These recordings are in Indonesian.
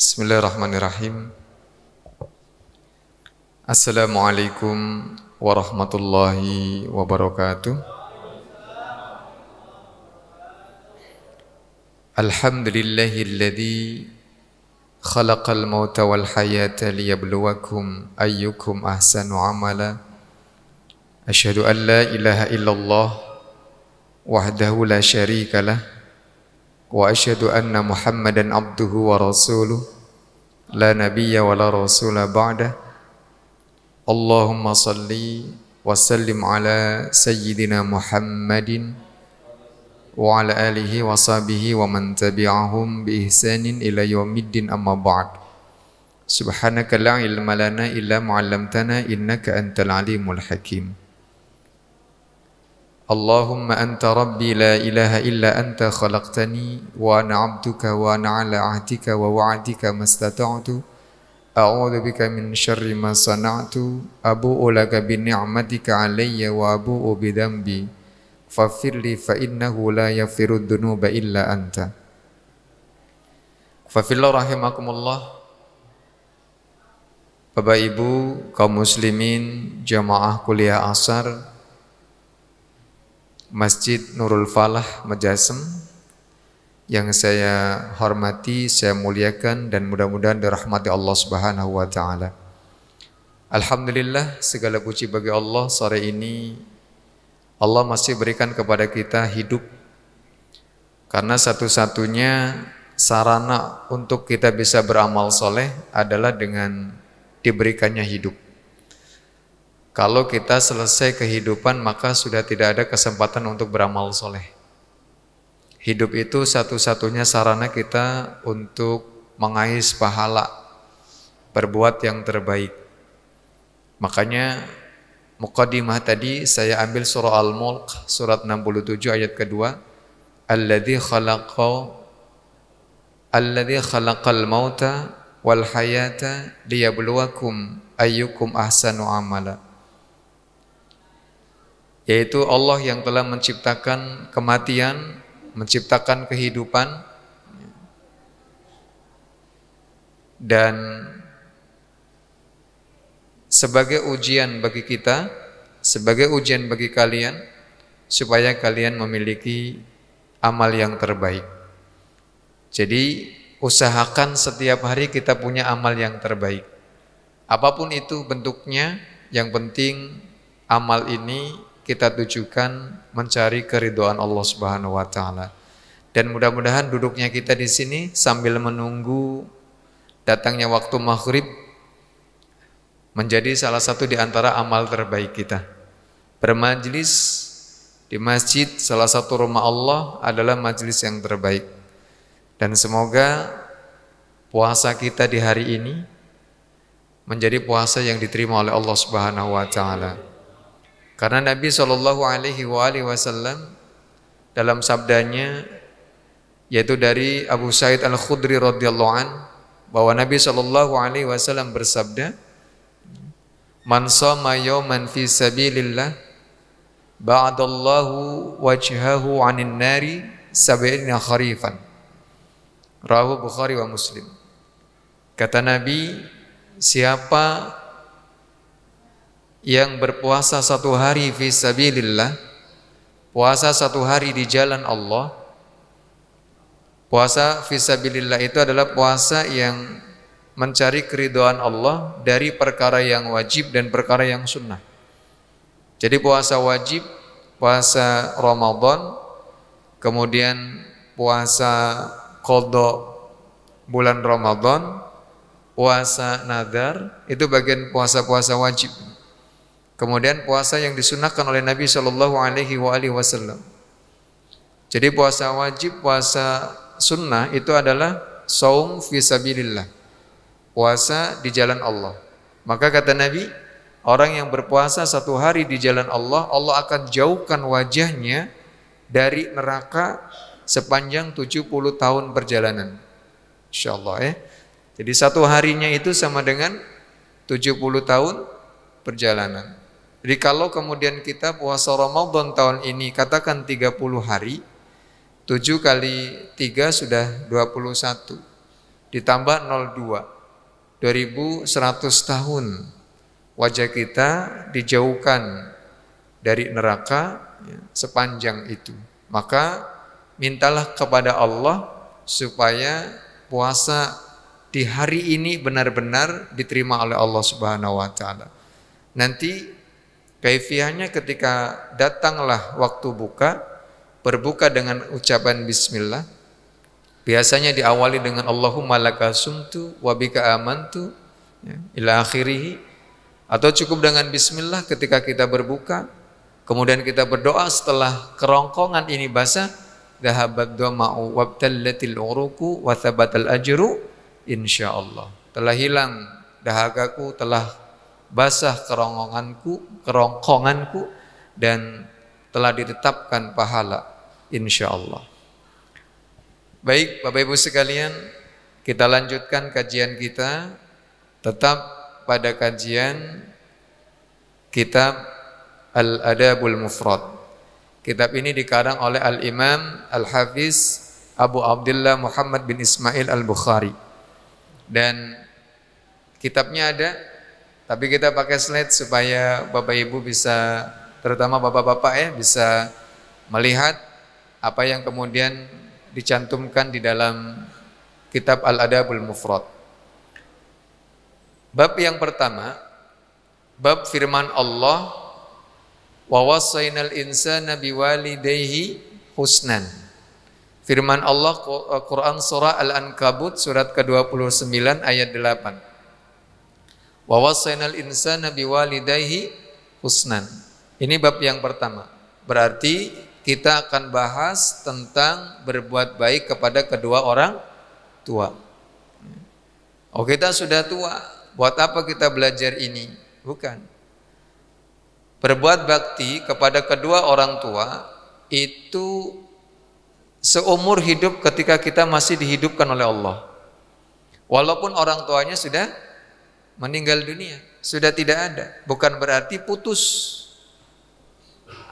Bismillahirrahmanirrahim. Assalamualaikum warahmatullahi wabarakatuh. Alhamdulillahilladzi khalaqal mauta wal hayata liyabluwakum ayyukum ahsanu amala. Asyhadu an la ilaha illallah wahdahu la syarika lah wa asyhadu anna Muhammadan abduhu wa rasuluh la nabiyya wa la rasula ba'dah. Allahumma salli wa sallim ala sayyidina Muhammadin wa ala alihi wa sahbihi wa man tabi'ahum bi ihsanin ila yaumiddin, amma ba'd. Subhanaka la ilma lana illa ma 'allamtana innaka antal alimul hakim. Allahumma anta rabbi la ilaha illa anta khalaqtani wa ana 'abduka wa ana 'ala 'ahdika wa wa'dika mastata'tu a'udzu bika min syarri ma sana'tu abu'u laka bi ni'matika 'alayya wa abu'u bi dhanbi faghfirli fa innahu la yaghfiru dzunuba illa anta. Fa fillah rahimakumullah. Bapak Ibu kaum muslimin jamaah kuliah Ashar Masjid Nurul Falah Majasem yang saya hormati, saya muliakan dan mudah-mudahan dirahmati Allah Subhanahu wa taala. Alhamdulillah, segala puji bagi Allah. Sore ini Allah masih berikan kepada kita hidup, karena satu-satunya sarana untuk kita bisa beramal soleh adalah dengan diberikannya hidup. Kalau kita selesai kehidupan, maka sudah tidak ada kesempatan untuk beramal soleh. Hidup itu satu-satunya sarana kita untuk mengais pahala, berbuat yang terbaik. Makanya muqaddimah tadi saya ambil surah Al-Mulk, surat 67 ayat kedua. Alladzi khalaqal mauta wal hayata liyabluwakum ayyukum ahsanu amala. Yaitu Allah yang telah menciptakan kematian, menciptakan kehidupan, dan sebagai ujian bagi kita, sebagai ujian bagi kalian, supaya kalian memiliki amal yang terbaik. Jadi usahakan setiap hari kita punya amal yang terbaik. Apapun itu bentuknya, yang penting amal ini kita tujukan mencari keridhaan Allah Subhanahu wa taala. Dan mudah-mudahan duduknya kita di sini sambil menunggu datangnya waktu maghrib menjadi salah satu di antara amal terbaik kita. Bermajlis di masjid, salah satu rumah Allah, adalah majlis yang terbaik. Dan semoga puasa kita di hari ini menjadi puasa yang diterima oleh Allah Subhanahu wa taala. Karena Nabi SAW dalam sabdanya, yaitu dari Abu Sa'id Al-Khudri radhiyallahu an, bahwa Nabi SAW bersabda, "Man shama yawman fi sabilillah ba'adallahu wajhahu 'anil nari sab'ina kharifan." Rawahu Bukhari wa Muslim. Kata Nabi, siapa yang berpuasa satu hari fi sabilillah, puasa satu hari di jalan Allah. Puasa fi sabilillah itu adalah puasa yang mencari keridhaan Allah dari perkara yang wajib dan perkara yang sunnah. Jadi puasa wajib, puasa Ramadan, kemudian puasa qadha bulan Ramadan, puasa nadar, itu bagian puasa-puasa wajib. Kemudian puasa yang disunahkan oleh Nabi SAW. Jadi puasa wajib, puasa sunnah itu adalah shaum fi sabilillah, puasa di jalan Allah. Maka kata Nabi, orang yang berpuasa satu hari di jalan Allah, Allah akan jauhkan wajahnya dari neraka sepanjang 70 tahun perjalanan. InsyaAllah ya. Jadi satu harinya itu sama dengan 70 tahun perjalanan. Jadi kalau kemudian kita puasa Ramadan tahun ini katakan 30 hari, 7 kali 3 sudah 21. ditambah 02, 2100 tahun wajah kita dijauhkan dari neraka sepanjang itu. Maka mintalah kepada Allah supaya puasa di hari ini benar-benar diterima oleh Allah Subhanahu wa taala. Nanti kaifiahnya ketika datanglah waktu buka, berbuka dengan ucapan bismillah. Biasanya diawali dengan Allahumma laka sumtu wa bika amantu ila akhirih, atau cukup dengan bismillah ketika kita berbuka. Kemudian kita berdoa setelah kerongkongan ini basah, dhahabat dhama'u wabtallatil uruku wa thabatal ajru insyaallah. Telah hilang dahagaku, telah basah kerongkonganku dan telah ditetapkan pahala insyaallah. Baik Bapak Ibu sekalian, kita lanjutkan kajian kita tetap pada kajian kitab Al-Adabul Mufrad. Kitab ini dikarang oleh Al-Imam Al-Hafiz Abu Abdullah Muhammad bin Ismail Al-Bukhari. Dan kitabnya ada, tapi kita pakai slide supaya Bapak Ibu bisa, terutama Bapak-bapak ya, bisa melihat apa yang kemudian dicantumkan di dalam kitab Al-Adabul Mufrad. Bab yang pertama, bab firman Allah, wa wassaynal insana biwalidayhi husnan. Firman Allah Quran surah Al-Ankabut surat ke-29 ayat 8. Wa wassaynal insana biwalidayhi husnan. Ini bab yang pertama. Berarti kita akan bahas tentang berbuat baik kepada kedua orang tua. Oh, kita sudah tua, buat apa kita belajar ini? Bukan. Berbuat bakti kepada kedua orang tua itu seumur hidup ketika kita masih dihidupkan oleh Allah. Walaupun orang tuanya sudah meninggal dunia, sudah tidak ada, bukan berarti putus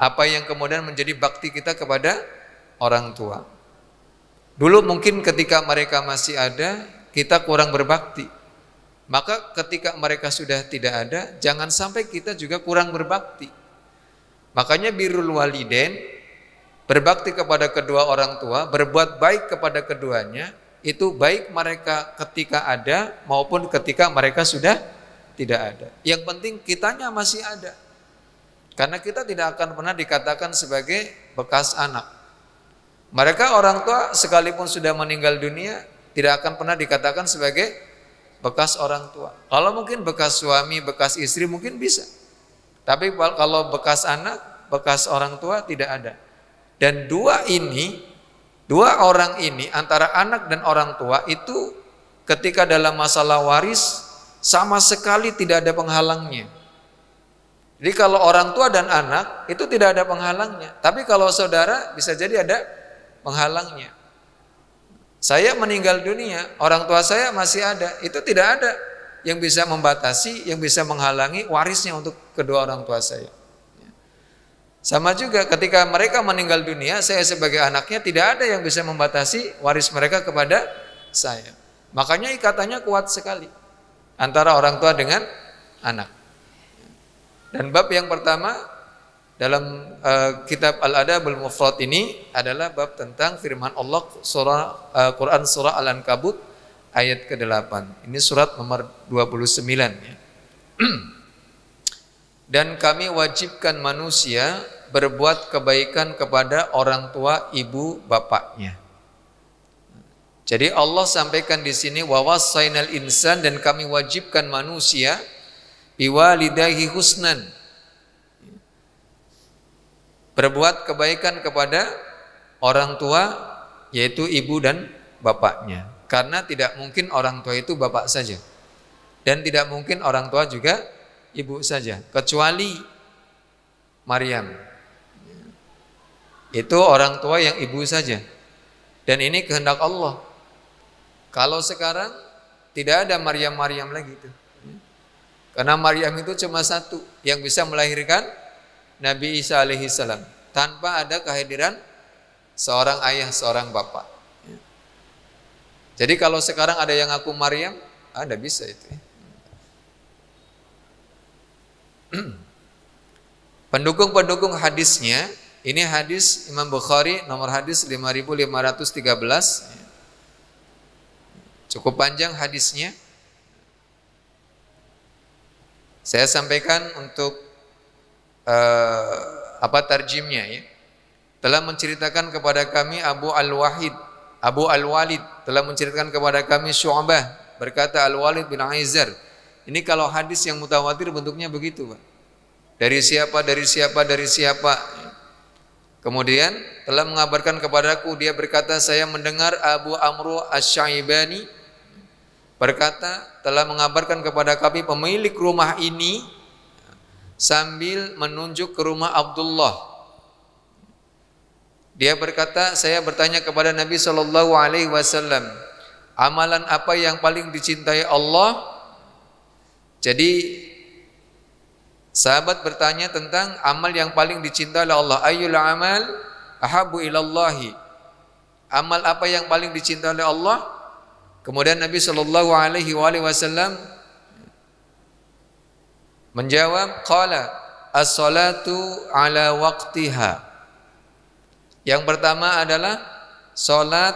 apa yang kemudian menjadi bakti kita kepada orang tua. Dulu mungkin ketika mereka masih ada, kita kurang berbakti. Maka ketika mereka sudah tidak ada, jangan sampai kita juga kurang berbakti. Makanya birrul walidain, berbakti kepada kedua orang tua, berbuat baik kepada keduanya, itu baik mereka ketika ada maupun ketika mereka sudah tidak ada. Yang penting kitanya masih ada. Karena kita tidak akan pernah dikatakan sebagai bekas anak. Mereka orang tua sekalipun sudah meninggal dunia, tidak akan pernah dikatakan sebagai bekas orang tua. Kalau mungkin bekas suami, bekas istri mungkin bisa. Tapi kalau bekas anak, bekas orang tua tidak ada. Dan dua orang ini antara anak dan orang tua itu ketika dalam masalah waris sama sekali tidak ada penghalangnya. Jadi kalau orang tua dan anak itu tidak ada penghalangnya. Tapi kalau saudara bisa jadi ada penghalangnya. Saya meninggal dunia, orang tua saya masih ada. Itu tidak ada yang bisa membatasi, yang bisa menghalangi warisnya untuk kedua orang tua saya. Sama juga ketika mereka meninggal dunia, saya sebagai anaknya tidak ada yang bisa membatasi waris mereka kepada saya. Makanya ikatannya kuat sekali antara orang tua dengan anak. Dan bab yang pertama dalam kitab Al-Adabul Mufrad ini adalah bab tentang firman Allah Quran surah Al-Ankabut ayat ke-8. Ini surat nomor 29 ya. Dan kami wajibkan manusia berbuat kebaikan kepada orang tua ibu bapaknya. Jadi Allah sampaikan di sini wa wassaynal insan, dan kami wajibkan manusia biwalidayhi husnan, berbuat kebaikan kepada orang tua yaitu ibu dan bapaknya. Karena tidak mungkin orang tua itu bapak saja, dan tidak mungkin orang tua juga ibu saja, kecuali Maryam. Itu orang tua yang ibu saja. Dan ini kehendak Allah. Kalau sekarang tidak ada Maryam lagi itu. Karena Maryam itu cuma satu yang bisa melahirkan Nabi Isa alaihissalam tanpa ada kehadiran seorang ayah, seorang bapak. Jadi kalau sekarang ada yang ngaku Maryam, ada bisa itu. Pendukung-pendukung hadisnya, ini hadis Imam Bukhari nomor hadis 5513. Cukup panjang hadisnya. Saya sampaikan untuk tarjimnya ya. Telah menceritakan kepada kami Abu Al-Walid telah menceritakan kepada kami Syu'bah, berkata Al-Walid bin Aizar. Ini kalau hadis yang mutawatir bentuknya begitu, Pak. Dari siapa. Kemudian telah mengabarkan kepadaku, dia berkata, saya mendengar Abu Amru Asy-Syaibani berkata, telah mengabarkan kepada kami pemilik rumah ini sambil menunjuk ke rumah Abdullah. Dia berkata, saya bertanya kepada Nabi sallallahu alaihi wasallam, amalan apa yang paling dicintai Allah? Jadi sahabat bertanya tentang amal yang paling dicintai oleh Allah. Ayyul amal ahabbu ilallahi. Amal apa yang paling dicintai oleh Allah? Kemudian Nabi sallallahu alaihi wasallam menjawab, qala as-salatu ala waqtiha. Yang pertama adalah salat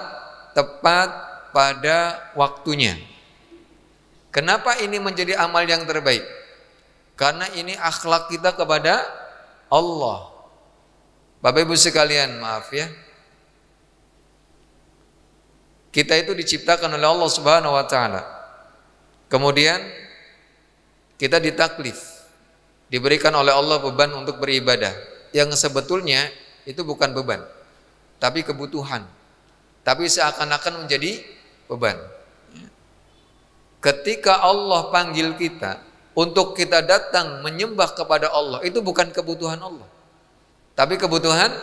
tepat pada waktunya. Kenapa ini menjadi amal yang terbaik? Karena ini akhlak kita kepada Allah. Bapak Ibu sekalian, maaf ya. Kita itu diciptakan oleh Allah Subhanahu wa taala. Kemudian kita ditaklif, diberikan oleh Allah beban untuk beribadah yang sebetulnya itu bukan beban, tapi kebutuhan. Tapi seakan-akan menjadi beban. Ketika Allah panggil kita untuk kita datang menyembah kepada Allah, itu bukan kebutuhan Allah, tapi kebutuhan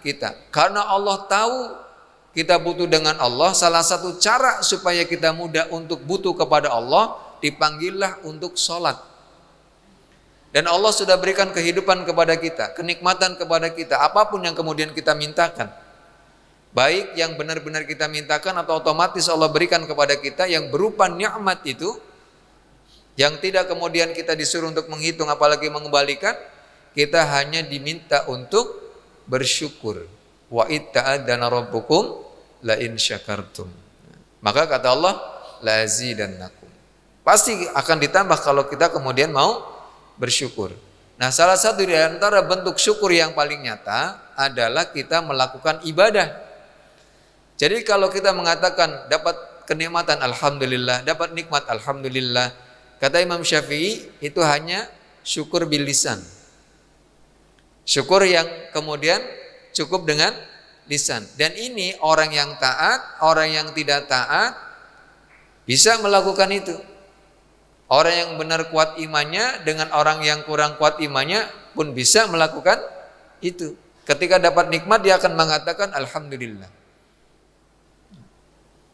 kita. Karena Allah tahu kita butuh dengan Allah, salah satu cara supaya kita mudah untuk butuh kepada Allah, dipanggillah untuk sholat. Dan Allah sudah berikan kehidupan kepada kita, kenikmatan kepada kita, apapun yang kemudian kita mintakan. Baik yang benar-benar kita mintakan atau otomatis Allah berikan kepada kita yang berupa nikmat itu, yang tidak kemudian kita disuruh untuk menghitung apalagi mengembalikan, kita hanya diminta untuk bersyukur. Wa itta'adana rabbukum la in syakartum. Maka kata Allah, la azidannakum. Pasti akan ditambah kalau kita kemudian mau bersyukur. Nah, salah satu di antara bentuk syukur yang paling nyata adalah kita melakukan ibadah. Jadi kalau kita mengatakan dapat kenikmatan alhamdulillah, dapat nikmat alhamdulillah, kata Imam Syafi'i itu hanya syukur bil lisan. Syukur yang kemudian cukup dengan lisan. Dan ini orang yang taat, orang yang tidak taat bisa melakukan itu. Orang yang benar kuat imannya dengan orang yang kurang kuat imannya pun bisa melakukan itu. Ketika dapat nikmat dia akan mengatakan alhamdulillah.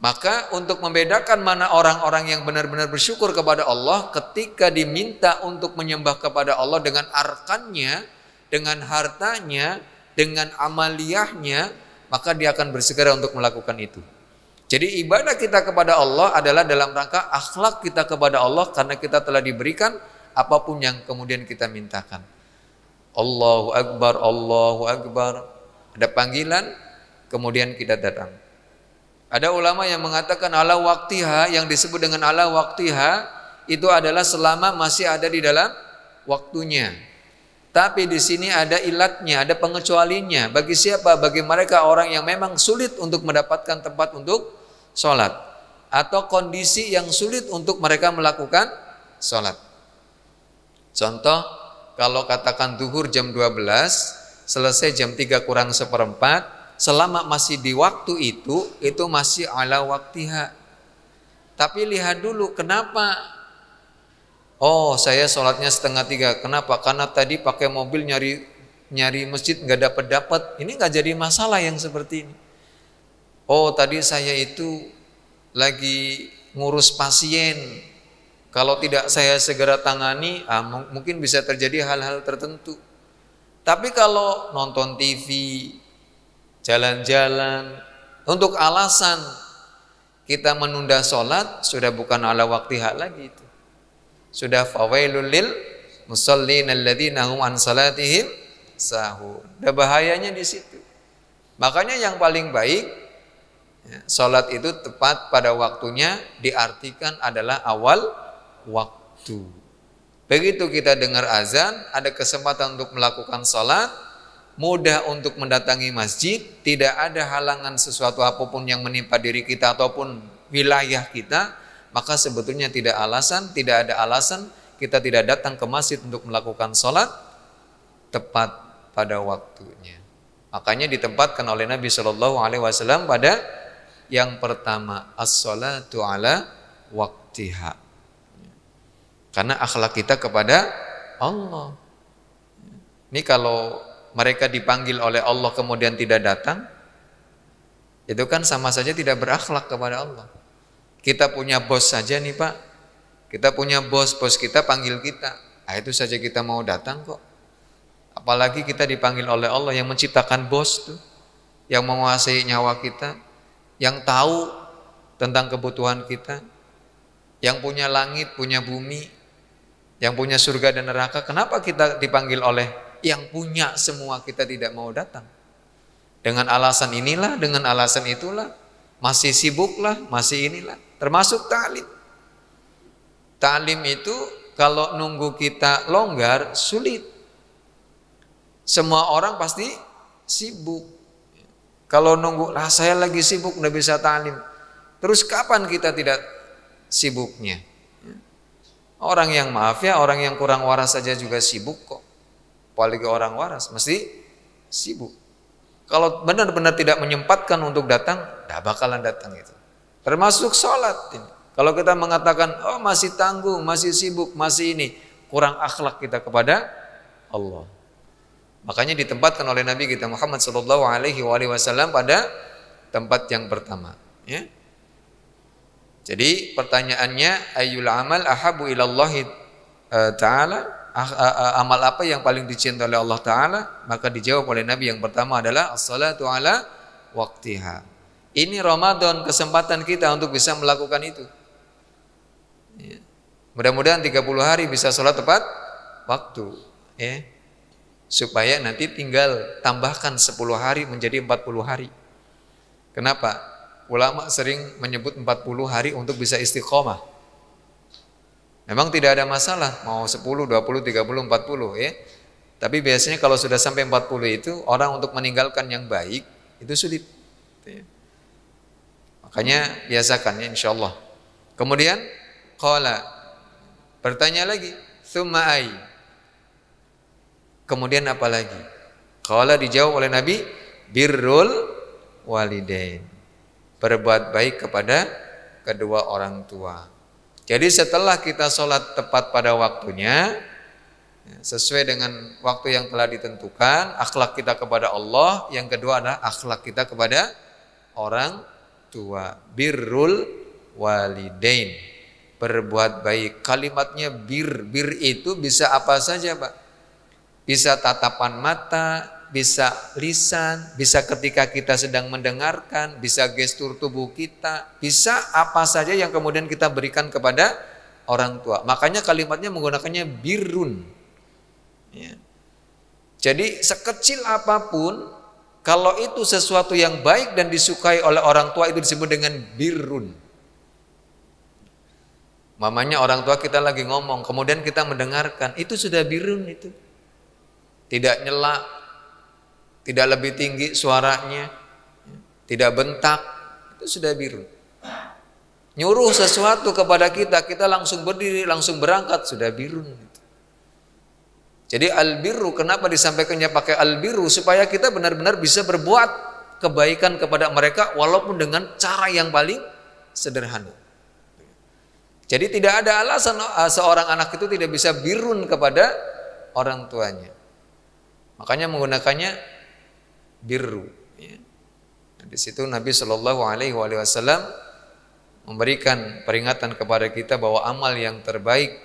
Maka untuk membedakan mana orang-orang yang benar-benar bersyukur kepada Allah, ketika diminta untuk menyembah kepada Allah dengan arkannya, dengan hartanya, dengan amaliyahnya, maka dia akan bersegera untuk melakukan itu. Jadi ibadah kita kepada Allah adalah dalam rangka akhlak kita kepada Allah, karena kita telah diberikan apapun yang kemudian kita mintakan. Allahu Akbar, Allahu Akbar. Ada panggilan, kemudian kita datang. Ada ulama yang mengatakan ala waqtiha, yang disebut dengan ala waqtiha itu adalah selama masih ada di dalam waktunya. Tapi di sini ada ilatnya, ada pengecualinya. Bagi siapa? Bagi mereka orang yang memang sulit untuk mendapatkan tempat untuk sholat, atau kondisi yang sulit untuk mereka melakukan sholat. Contoh, kalau katakan duhur jam 12, selesai jam 3 kurang seperempat, selama masih di waktu itu masih ala waktiha. Tapi lihat dulu kenapa. Oh, saya sholatnya 2:30. Kenapa? Karena tadi pakai mobil nyari masjid nggak dapat. Ini nggak jadi masalah yang seperti ini. Oh, tadi saya itu lagi ngurus pasien. Kalau tidak saya segera tangani, mungkin bisa terjadi hal-hal tertentu. Tapi kalau nonton TV, jalan-jalan, untuk alasan kita menunda sholat sudah bukan ala waktiha lagi itu. Sudah fawailul lil musallin alladzina hum an salatihim sahun. Ada bahayanya di situ. Makanya yang paling baik sholat itu tepat pada waktunya, diartikan adalah awal waktu. Begitu kita dengar azan, ada kesempatan untuk melakukan sholat, mudah untuk mendatangi masjid, tidak ada halangan sesuatu apapun yang menimpa diri kita ataupun wilayah kita, maka sebetulnya tidak ada alasan kita tidak datang ke masjid untuk melakukan sholat tepat pada waktunya. Makanya ditempatkan oleh Nabi Shallallahu Alaihi Wasallam pada yang pertama, as-sholatu ala waktiha. Karena akhlak kita kepada Allah. Ini kalau mereka dipanggil oleh Allah kemudian tidak datang, itu kan sama saja tidak berakhlak kepada Allah. Kita punya bos saja nih Pak, kita punya bos kita panggil kita, itu saja kita mau datang kok. Apalagi kita dipanggil oleh Allah yang menciptakan bos tuh, yang menguasai nyawa kita, yang tahu tentang kebutuhan kita, yang punya langit, punya bumi, yang punya surga dan neraka. Kenapa kita dipanggil oleh yang punya semua kita tidak mau datang? Dengan alasan inilah, dengan alasan itulah, masih sibuklah, masih inilah. Termasuk ta'lim. Ta'lim itu kalau nunggu kita longgar sulit. Semua orang pasti sibuk. Kalau nunggu, saya lagi sibuk udah bisa ta'lim. Terus kapan kita tidak sibuknya? Orang yang maaf ya, orang yang kurang waras saja juga sibuk kok. Apalagi orang waras, mesti sibuk. Kalau benar-benar tidak menyempatkan untuk datang, tidak bakalan datang itu. Termasuk sholat. Kalau kita mengatakan, oh masih tanggung, masih sibuk, masih ini, kurang akhlak kita kepada Allah. Makanya ditempatkan oleh Nabi kita Muhammad Sallallahu Alaihi Wasallam pada tempat yang pertama. Ya. Jadi pertanyaannya, ayyul amal ahabu ilallahi ta'ala, amal apa yang paling dicintai oleh Allah Ta'ala? Maka dijawab oleh Nabi yang pertama adalah as-salatu ala waktiha. Ini Ramadan, kesempatan kita untuk bisa melakukan itu. Ya. Mudah-mudahan 30 hari bisa sholat tepat waktu. Ya. Supaya nanti tinggal tambahkan 10 hari menjadi 40 hari. Kenapa? Ulama sering menyebut 40 hari untuk bisa istiqomah. Memang tidak ada masalah mau 10, 20, 30, 40 ya. Tapi biasanya kalau sudah sampai 40 itu orang untuk meninggalkan yang baik itu sulit. Makanya biasakan ya insyaallah. Kemudian qala, bertanya lagi, tsumma ai. Kemudian apa lagi? Qala, dijawab oleh Nabi, birrul walidain. Berbuat baik kepada kedua orang tua. Jadi setelah kita sholat tepat pada waktunya, sesuai dengan waktu yang telah ditentukan, akhlak kita kepada Allah. Yang kedua adalah akhlak kita kepada orang tua. Birrul walidain. Berbuat baik. Kalimatnya bir itu bisa apa saja Pak. Bisa tatapan mata, bisa lisan, bisa ketika kita sedang mendengarkan, bisa gestur tubuh kita, bisa apa saja yang kemudian kita berikan kepada orang tua. Makanya kalimatnya menggunakannya birrun. Ya. Jadi sekecil apapun, kalau itu sesuatu yang baik dan disukai oleh orang tua, itu disebut dengan birrun. Mamanya orang tua kita lagi ngomong, kemudian kita mendengarkan, itu sudah birrun itu. Tidak nyela, tidak lebih tinggi suaranya, tidak bentak, itu sudah birrun. Nyuruh sesuatu kepada kita, kita langsung berdiri, langsung berangkat, sudah birrun. Jadi al-birru, kenapa disampaikannya pakai al-birru? Supaya kita benar-benar bisa berbuat kebaikan kepada mereka walaupun dengan cara yang paling sederhana. Jadi tidak ada alasan seorang anak itu tidak bisa birrun kepada orang tuanya. Makanya menggunakannya birru. Di situ Nabi Shallallahu Alaihi Wasallam memberikan peringatan kepada kita bahwa amal yang terbaik,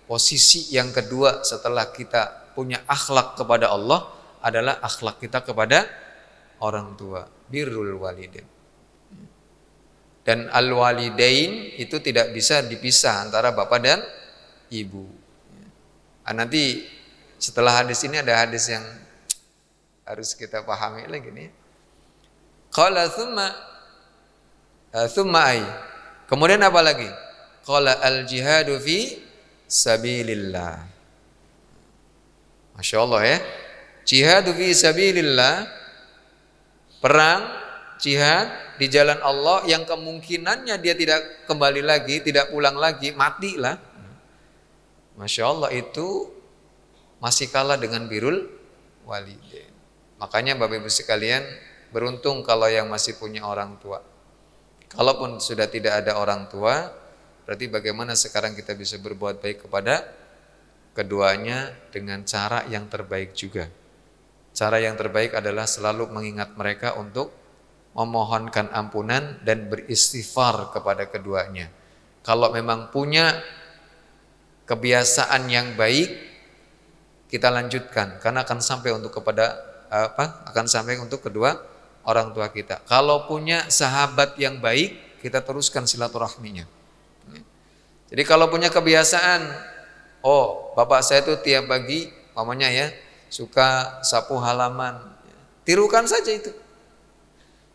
posisi yang kedua setelah kita punya akhlak kepada Allah adalah akhlak kita kepada orang tua. Birrul walidain. Dan al-walidain itu tidak bisa dipisah antara bapak dan ibu. Nanti setelah hadis ini ada hadis yang harus kita pahami lagi nih. Qala thumma ay. Kemudian apa lagi? Qala al-jihadu fi sabilillah. Masya Allah ya. Jihadu fi sabilillah, perang, jihad di jalan Allah yang kemungkinannya dia tidak kembali lagi, tidak pulang lagi, matilah. Masya Allah, itu masih kalah dengan birrul walidain. Makanya Bapak Ibu sekalian, beruntung kalau yang masih punya orang tua. Kalaupun sudah tidak ada orang tua, berarti bagaimana sekarang kita bisa berbuat baik kepada keduanya dengan cara yang terbaik juga. Cara yang terbaik adalah selalu mengingat mereka untuk memohonkan ampunan dan beristighfar kepada keduanya. Kalau memang punya kebiasaan yang baik, kita lanjutkan karena akan sampai untuk akan sampai untuk kedua orang tua kita. Kalau punya sahabat yang baik, kita teruskan silaturahminya. Jadi kalau punya kebiasaan, bapak saya itu tiap pagi, mamanya ya, suka sapu halaman, tirukan saja itu.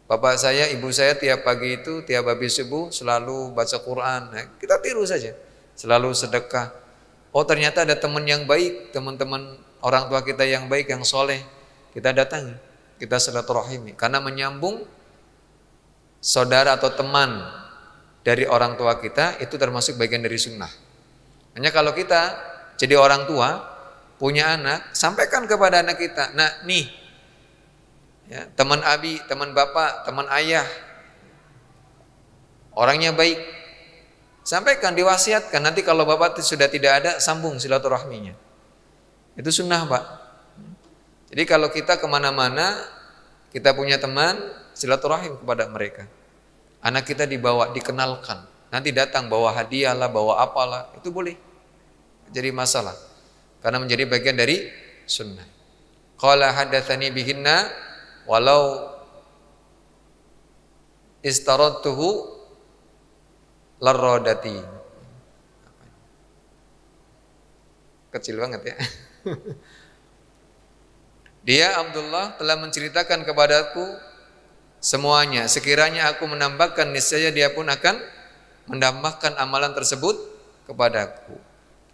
Bapak saya, ibu saya tiap pagi itu, tiap habis subuh selalu baca Quran. Kita tiru saja, selalu sedekah. Ternyata ada teman yang baik, teman-teman orang tua kita yang baik, yang soleh. Kita datangi, kita silaturahimi. Karena menyambung saudara atau teman dari orang tua kita, itu termasuk bagian dari sunnah. Hanya kalau kita jadi orang tua, punya anak, sampaikan kepada anak kita, nah nih, ya, teman abi, teman bapak, teman ayah, orangnya baik, sampaikan, diwasiatkan. Nanti kalau bapak sudah tidak ada, sambung silaturahminya. Itu sunnah Pak. Jadi kalau kita kemana-mana, kita punya teman, silaturahim kepada mereka. Anak kita dibawa, dikenalkan. Nanti datang bawa hadiah lah, bawa apalah, itu boleh. Jadi masalah. Karena menjadi bagian dari sunnah. Qala hadatsani bihinna walau istaradtuhu larrodati. Kecil banget ya. Dia Abdullah telah menceritakan kepadaku semuanya. Sekiranya aku menambahkan, niscaya dia pun akan menambahkan amalan tersebut kepadaku.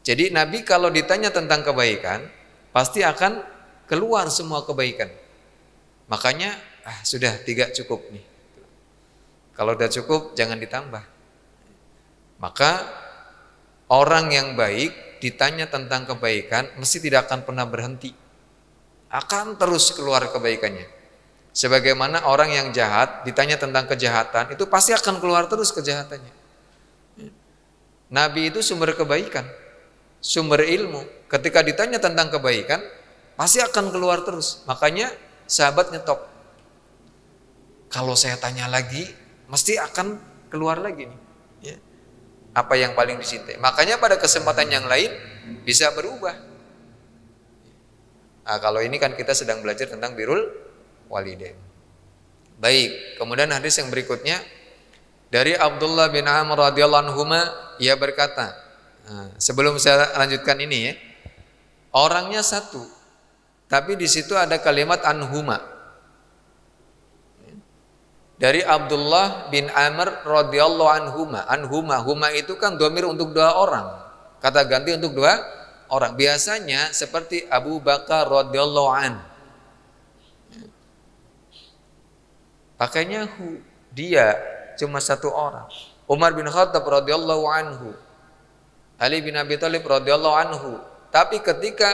Jadi Nabi kalau ditanya tentang kebaikan, pasti akan keluar semua kebaikan. Makanya sudah 3 cukup nih. Kalau udah cukup jangan ditambah. Maka orang yang baik ditanya tentang kebaikan mesti tidak akan pernah berhenti. Akan terus keluar kebaikannya. Sebagaimana orang yang jahat ditanya tentang kejahatan, itu pasti akan keluar terus kejahatannya. Nabi itu sumber kebaikan, sumber ilmu. Ketika ditanya tentang kebaikan, pasti akan keluar terus. Makanya sahabat nyetop. Kalau saya tanya lagi, mesti akan keluar lagi nih. Ya. Apa yang paling dicintai. Makanya pada kesempatan yang lain bisa berubah. Kalau ini kan kita sedang belajar tentang birrul walidain. Baik, kemudian hadis yang berikutnya dari Abdullah bin Amr radhiyallahu anhu, ia berkata, sebelum saya lanjutkan ini ya, orangnya satu, tapi di situ ada kalimat anhuma. Dari Abdullah bin Amr radhiyallahu anhuma. Huma itu kan dhamir untuk 2 orang. Kata ganti untuk 2 orang. Biasanya seperti Abu Bakar radhiyallahu an. Pakainya dia cuma 1 orang. Umar bin Khattab radhiyallahu anhu. Ali bin Abi Thalib radhiyallahu anhu. Tapi ketika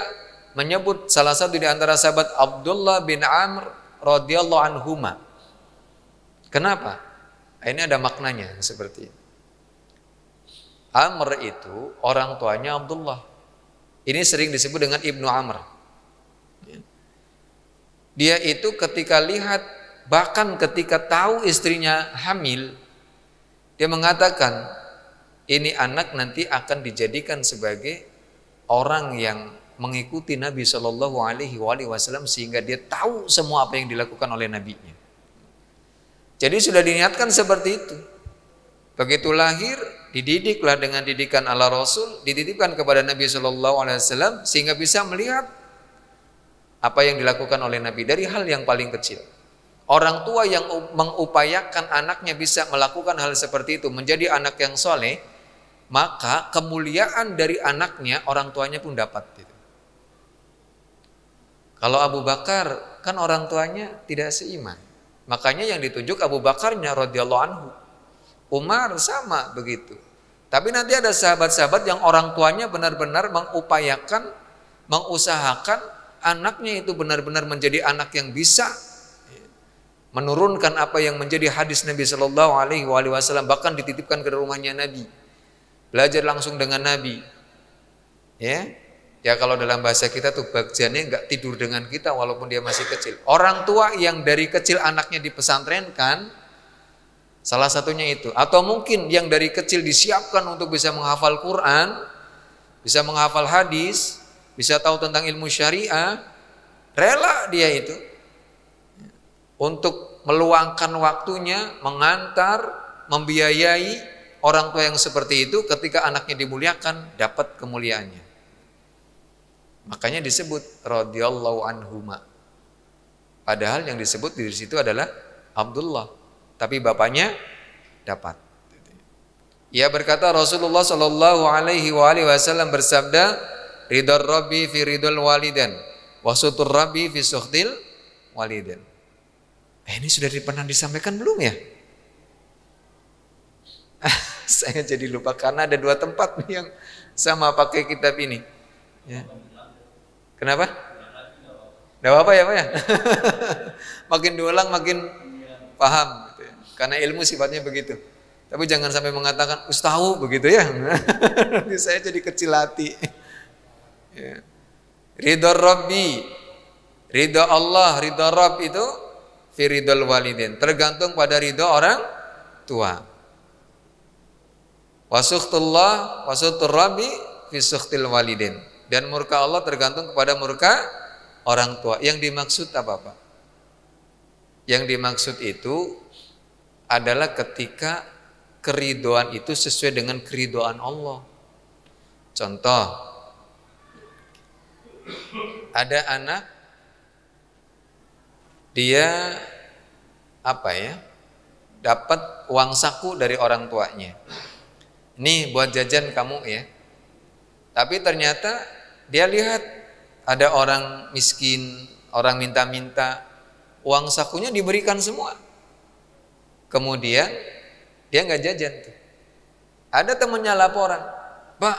menyebut salah satu di antara sahabat Abdullah bin Amr radhiyallahu anhuma. Kenapa? Ini ada maknanya seperti ini. Amr itu orang tuanya Abdullah. Ini sering disebut dengan Ibnu Amr. Dia itu ketika lihat, bahkan ketika tahu istrinya hamil, dia mengatakan, ini anak nanti akan dijadikan sebagai orang yang mengikuti Nabi Shallallahu Alaihi Wasallam sehingga dia tahu semua apa yang dilakukan oleh nabinya. Jadi sudah diniatkan seperti itu. Begitu lahir, dididiklah dengan didikan ala Rasul, dititipkan kepada Nabi Shallallahu Alaihi Wasallam sehingga bisa melihat apa yang dilakukan oleh Nabi dari hal yang paling kecil. Orang tua yang mengupayakan anaknya bisa melakukan hal seperti itu, menjadi anak yang soleh, maka kemuliaan dari anaknya orang tuanya pun dapat. Gitu. Kalau Abu Bakar kan orang tuanya tidak seiman, makanya yang ditunjuk Abu Bakarnya radhiyallahu anhu. Umar sama begitu. Tapi nanti ada sahabat-sahabat yang orang tuanya benar-benar mengupayakan, mengusahakan anaknya itu benar-benar menjadi anak yang bisa menurunkan apa yang menjadi hadis Nabi Shallallahu Alaihi Wasallam, bahkan dititipkan ke rumahnya Nabi, belajar langsung dengan Nabi. Ya kalau dalam bahasa kita tuh bagiannya nggak tidur dengan kita walaupun dia masih kecil. Orang tua yang dari kecil anaknya dipesantrenkan, salah satunya itu. Atau mungkin yang dari kecil disiapkan untuk bisa menghafal Quran, bisa menghafal hadis, bisa tahu tentang ilmu syariah, rela dia itu untuk meluangkan waktunya, mengantar, membiayai orang tua yang seperti itu. Ketika anaknya dimuliakan, dapat kemuliaannya. Makanya disebut radhiyallahu anhuma. Padahal yang disebut di situ adalah Abdullah, tapi bapaknya dapat. Ia berkata Rasulullah Shallallahu Alaihi Wasallam bersabda, ridar Rabbi fi ridul walidan, wasutur Rabbi fi sukhtil walidan. Ini sudah pernah disampaikan belum ya? Saya jadi lupa karena ada 2 tempat yang sama pakai kitab ini. Ya. Kenapa? Tidak apa-apa ya Pak ya. Makin diulang makin paham. Karena ilmu sifatnya begitu. Tapi jangan sampai mengatakan ustahu begitu ya. Nanti saya jadi kecil hati. Ya. Ridho Rabbi, ridho Allah, ridho Rabb itu fi ridhol walidin, tergantung pada ridho orang tua. Wasuhtullah, wasuhtur Rabbi fi sukhtil walidin, dan murka Allah tergantung kepada murka orang tua. Yang dimaksud apa Pak? Yang dimaksud itu adalah ketika keridoan itu sesuai dengan keridoan Allah. Contoh, ada anak dia dapat uang saku dari orang tuanya. Ini buat jajan kamu ya. Tapi ternyata dia lihat ada orang miskin, orang minta-minta, uang sakunya diberikan semua. Kemudian dia nggak jajan tuh. Ada temannya laporan, Pak,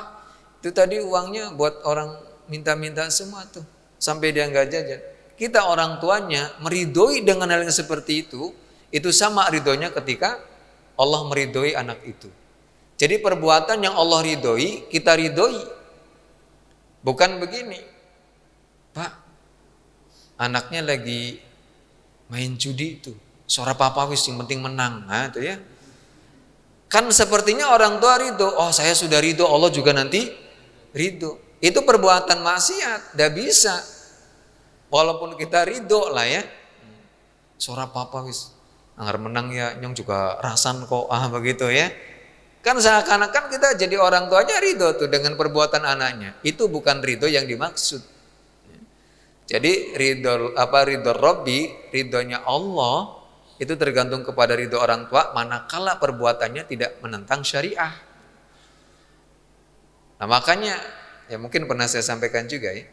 itu tadi uangnya buat orang minta-minta semua tuh, sampai dia nggak jajan. Kita orang tuanya meridhoi dengan hal yang seperti itu sama ridhonya ketika Allah meridhoi anak itu. Jadi perbuatan yang Allah ridhoi, kita ridhoi. Bukan begini, Pak, anaknya lagi main judi itu, suara papa wis yang penting menang, nah itu ya. Kan sepertinya orang tua ridho, oh saya sudah ridho, Allah juga nanti ridho. Itu perbuatan maksiat, tidak bisa. Walaupun kita ridho lah ya, suara papa wis anggar menang ya, nyong juga rasan kok, begitu ya. Kan seakan-akan kita jadi orang tuanya ridho tuh dengan perbuatan anaknya. Itu bukan ridho yang dimaksud. Jadi ridho Rabbi, ridhonya Allah itu tergantung kepada ridho orang tua manakala perbuatannya tidak menentang syariah. Nah makanya ya mungkin pernah saya sampaikan juga ya.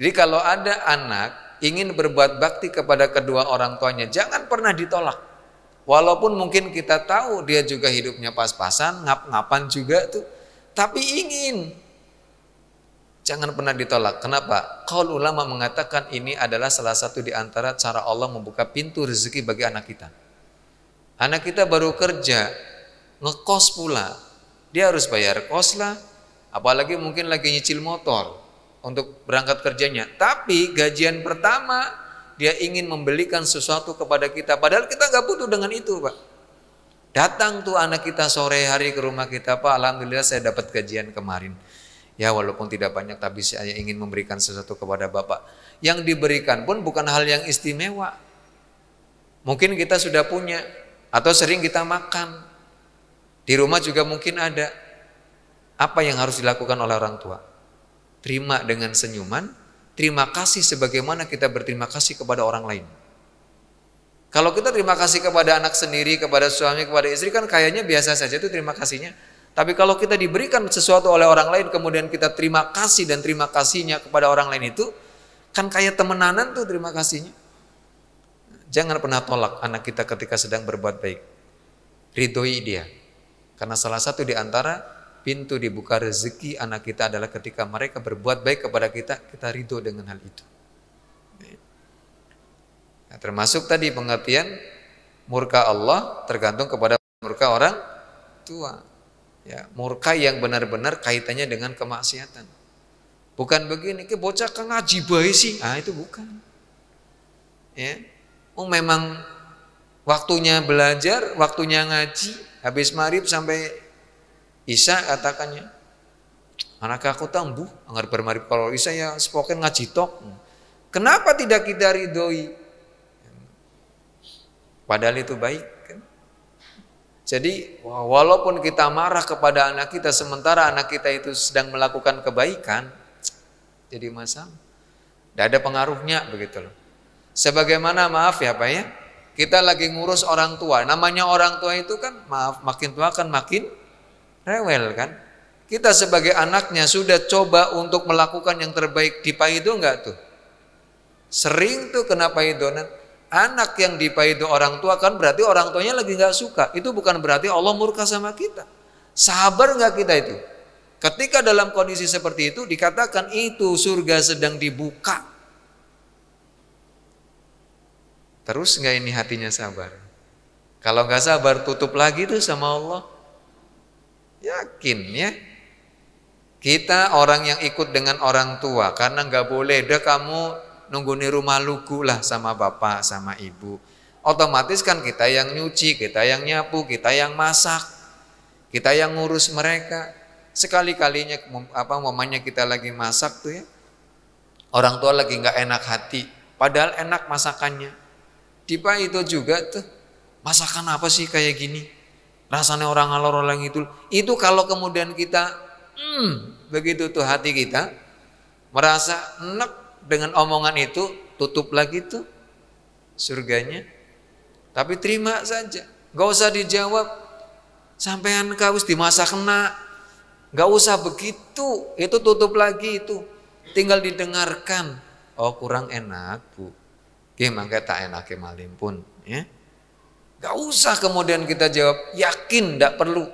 Jadi kalau ada anak ingin berbuat bakti kepada kedua orang tuanya, jangan pernah ditolak. Walaupun mungkin kita tahu dia juga hidupnya pas-pasan, ngap-ngapan juga tuh, tapi ingin. Jangan pernah ditolak. Kenapa? Qaul ulama mengatakan ini adalah salah satu di antara cara Allah membuka pintu rezeki bagi anak kita. Anak kita baru kerja, ngekos pula, dia harus bayar kos lah, apalagi mungkin lagi nyicil motor untuk berangkat kerjanya. Tapi gajian pertama dia ingin membelikan sesuatu kepada kita, padahal kita nggak butuh dengan itu, Pak. Datang tuh anak kita sore hari ke rumah kita, Pak, alhamdulillah saya dapat gajian kemarin. Ya walaupun tidak banyak, tapi saya ingin memberikan sesuatu kepada Bapak. Yang diberikan pun bukan hal yang istimewa. Mungkin kita sudah punya atau sering kita makan. Di rumah juga mungkin ada. Apa yang harus dilakukan oleh orang tua? Terima dengan senyuman, terima kasih sebagaimana kita berterima kasih kepada orang lain. Kalau kita terima kasih kepada anak sendiri, kepada suami, kepada istri, kan kayaknya biasa saja itu terima kasihnya. Tapi kalau kita diberikan sesuatu oleh orang lain, kemudian kita terima kasih dan terima kasihnya kepada orang lain itu, kan kayak temenanan tuh terima kasihnya. Jangan pernah tolak anak kita ketika sedang berbuat baik. Ridhoi dia. Karena salah satu di antara pintu dibuka rezeki anak kita adalah ketika mereka berbuat baik kepada kita, kita ridho dengan hal itu. Nah, termasuk tadi pengertian murka Allah tergantung kepada murka orang tua. Ya, murka yang benar-benar kaitannya dengan kemaksiatan. Bukan begini, ke bocah kan ngaji bae sih. Ah, itu bukan. Ya. Memang waktunya belajar, waktunya ngaji, habis maghrib sampai isya katakannya. Anak aku tambuh, anggar bermarib kalau isya ya sepoken ngaji tok. Kenapa tidak kita ridhoi? Padahal itu baik kan? Jadi walaupun kita marah kepada anak kita sementara anak kita itu sedang melakukan kebaikan, jadi masalah. Tidak ada pengaruhnya begitu loh. Sebagaimana maaf ya Pak ya, kita lagi ngurus orang tua. Namanya orang tua itu kan maaf makin tua kan makin rewel kan. Kita sebagai anaknya sudah coba untuk melakukan yang terbaik, dipaido enggak tuh? Sering tuh kena paidonan. Anak yang dipaido orang tua kan berarti orang tuanya lagi nggak suka. Itu bukan berarti Allah murka sama kita. Sabar nggak kita itu? Ketika dalam kondisi seperti itu dikatakan itu surga sedang dibuka. Terus nggak ini hatinya sabar? Kalau nggak sabar tutup lagi tuh sama Allah. Yakin ya? Kita orang yang ikut dengan orang tua karena nggak boleh deh kamu nunggu di rumah lugu lah sama bapak sama ibu. Otomatis kan kita yang nyuci, kita yang nyapu, kita yang masak, kita yang ngurus mereka. Sekali-kalinya momennya kita lagi masak tuh ya, orang tua lagi nggak enak hati, padahal enak masakannya. Tiba itu juga tuh, masakan apa sih kayak gini? Rasanya orang ngalor orang itu. Itu kalau kemudian kita, begitu tuh hati kita merasa enak dengan omongan itu, tutup lagi tuh surganya. Tapi terima saja, nggak usah dijawab. Sampean kawis dimasak kena, nggak usah begitu. Itu tutup lagi itu, tinggal didengarkan. Oh kurang enak bu. Gimana tak enak malim pun ya. Gak usah kemudian kita jawab, yakin tidak perlu.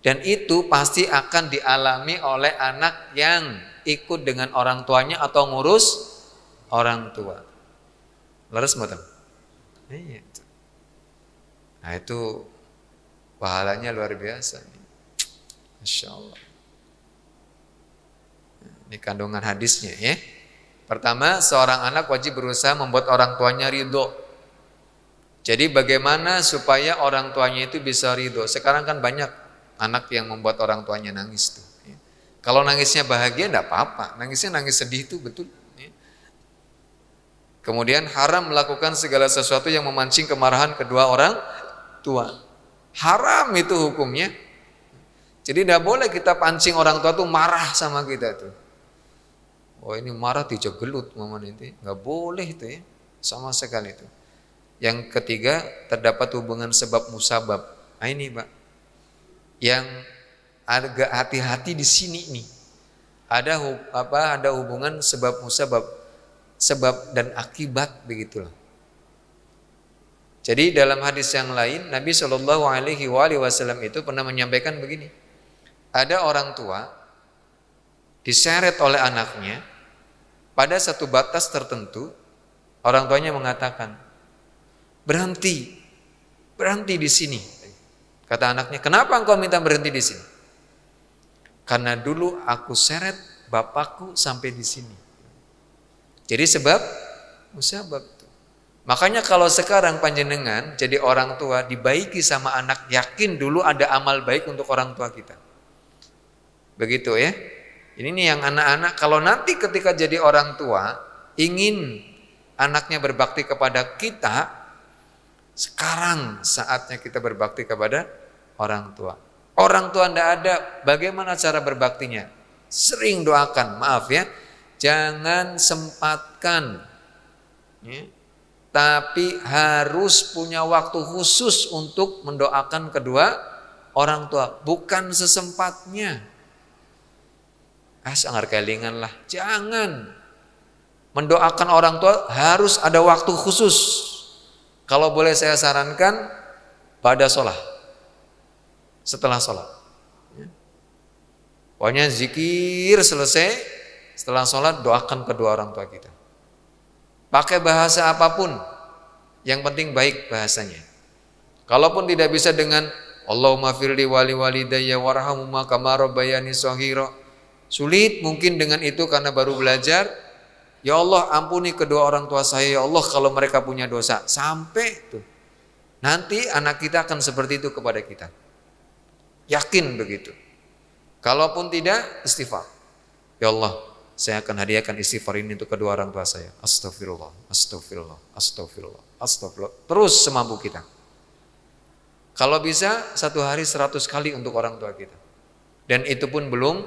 Dan itu pasti akan dialami oleh anak yang ikut dengan orang tuanya atau ngurus orang tua. Leres mboten? Iya. Nah itu pahalanya luar biasa. Masya Allah. Ini kandungan hadisnya ya. Pertama, seorang anak wajib berusaha membuat orang tuanya ridho. Jadi bagaimana supaya orang tuanya itu bisa ridho? Sekarang kan banyak anak yang membuat orang tuanya nangis tuh. Kalau nangisnya bahagia tidak apa-apa, nangisnya nangis sedih itu betul. Kemudian haram melakukan segala sesuatu yang memancing kemarahan kedua orang tua. Haram itu hukumnya. Jadi tidak boleh kita pancing orang tua tuh marah sama kita tuh. Oh ini marah dijegelut momen itu, nggak boleh itu ya, sama sekali itu. Yang ketiga terdapat hubungan sebab musabab. Nah ini Pak, yang agak hati-hati di sini nih. Ada hubungan sebab musabab, sebab dan akibat begitulah. Jadi dalam hadis yang lain Nabi Shallallahu Alaihi Wasallam itu pernah menyampaikan begini. Ada orang tua diseret oleh anaknya. Pada satu batas tertentu, orang tuanya mengatakan, berhenti di sini. Kata anaknya, kenapa engkau minta berhenti di sini? Karena dulu aku seret bapakku sampai di sini. Jadi sebab musabab. Makanya kalau sekarang panjenengan jadi orang tua dibaiki sama anak, yakin dulu ada amal baik untuk orang tua kita. Begitu ya. Ini nih yang anak-anak, kalau nanti ketika jadi orang tua ingin anaknya berbakti kepada kita, sekarang saatnya kita berbakti kepada orang tua. Orang tua tidak ada, bagaimana cara berbaktinya? Sering doakan, maaf ya, jangan sempatkan, ya. Tapi harus punya waktu khusus untuk mendoakan kedua orang tua, bukan sesempatnya. Sangar kelingan lah, jangan. Mendoakan orang tua harus ada waktu khusus. Kalau boleh saya sarankan, pada sholat, setelah sholat. Pokoknya zikir selesai, setelah sholat doakan kedua orang tua kita. Pakai bahasa apapun, yang penting baik bahasanya. Kalaupun tidak bisa dengan Allahumma firli wali walidayya warhamhuma kama rabbayani shaghira, sulit mungkin dengan itu karena baru belajar. Ya Allah, ampuni kedua orang tua saya, ya Allah, kalau mereka punya dosa. Sampai tuh nanti anak kita akan seperti itu kepada kita. Yakin begitu. Kalaupun tidak, istighfar. Ya Allah, saya akan hadiahkan istighfar ini untuk kedua orang tua saya. Astagfirullah, astagfirullah, astagfirullah, astagfirullah. Terus semampu kita. Kalau bisa 1 hari 100 kali untuk orang tua kita. Dan itu pun belum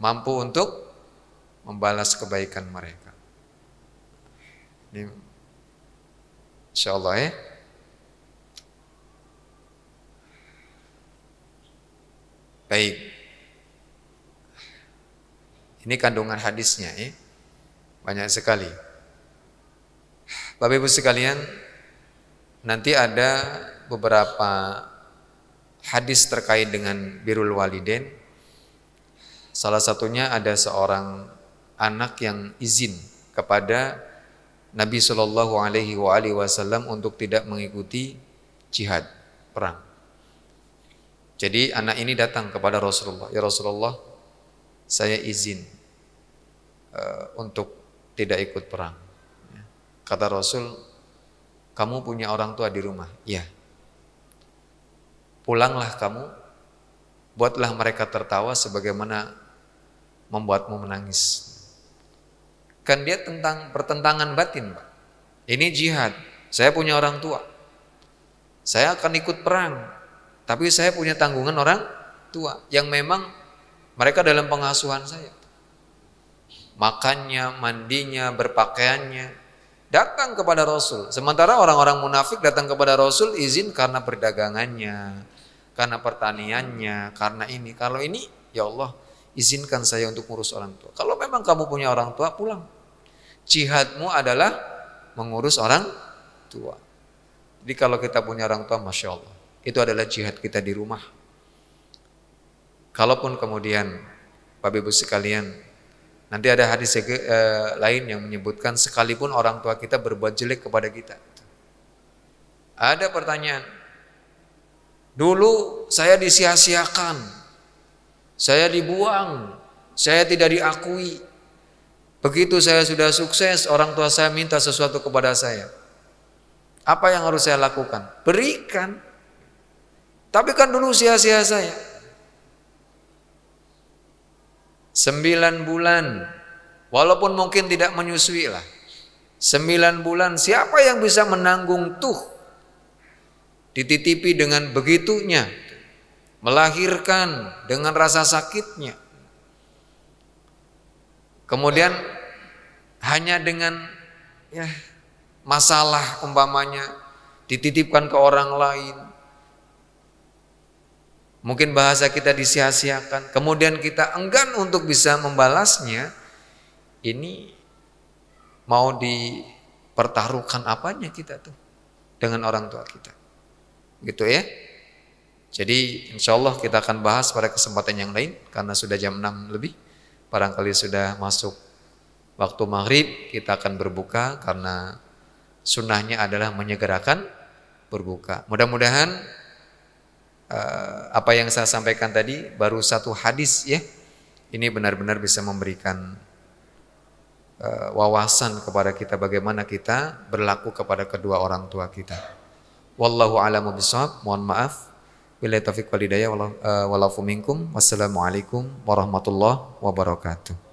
mampu untuk membalas kebaikan mereka. Ini insyaallah ya. Baik. Ini kandungan hadisnya ya. Banyak sekali. Bapak Ibu sekalian, nanti ada beberapa hadis terkait dengan birrul walidain. Salah satunya ada seorang anak yang izin kepada Nabi Shallallahu Alaihi Wasallam untuk tidak mengikuti jihad perang. Jadi anak ini datang kepada Rasulullah, ya Rasulullah, saya izin untuk tidak ikut perang. Kata Rasul, kamu punya orang tua di rumah? Ya. Pulanglah kamu, buatlah mereka tertawa sebagaimana membuatmu menangis. Kan dia tentang pertentangan batin, Pak. Ini jihad. Saya punya orang tua. Saya akan ikut perang, tapi saya punya tanggungan orang tua yang memang mereka dalam pengasuhan saya. Makannya, mandinya, berpakaiannya, datang kepada Rasul. Sementara orang-orang munafik datang kepada Rasul izin karena perdagangannya, karena pertaniannya, karena ini. Kalau ini, ya Allah, izinkan saya untuk ngurus orang tua. Kalau memang kamu punya orang tua, pulang. Jihadmu adalah mengurus orang tua. Jadi kalau kita punya orang tua, Masya Allah, itu adalah jihad kita di rumah. Kalaupun kemudian, Bapak Ibu sekalian, nanti ada hadis lain yang menyebutkan sekalipun orang tua kita berbuat jelek kepada kita. Ada pertanyaan, dulu saya disia-siakan, saya dibuang, saya tidak diakui. Begitu saya sudah sukses, orang tua saya minta sesuatu kepada saya. Apa yang harus saya lakukan? Berikan. Tapi kan dulu sia-sia saya. 9 bulan, walaupun mungkin tidak menyusui lah. 9 bulan, siapa yang bisa menanggung tuh? Dititipi dengan begitunya, melahirkan dengan rasa sakitnya. Kemudian hanya dengan masalah umpamanya dititipkan ke orang lain. Mungkin bahasa kita disia-siakan, kemudian kita enggan untuk bisa membalasnya. Ini mau dipertaruhkan apanya kita tuh dengan orang tua kita, gitu ya. Jadi insya Allah kita akan bahas pada kesempatan yang lain, karena sudah jam 6 lebih. Barangkali sudah masuk waktu maghrib, kita akan berbuka, karena sunnahnya adalah menyegerakan berbuka. Mudah-mudahan apa yang saya sampaikan tadi baru satu hadis ya, ini benar-benar bisa memberikan wawasan kepada kita bagaimana kita berlaku kepada kedua orang tua kita. Wallahu a'lamu bishawab. Mohon maaf. Billahi taufiq wal hidayah. Walafu minkum. Wassalamualaikum warahmatullahi wabarakatuh.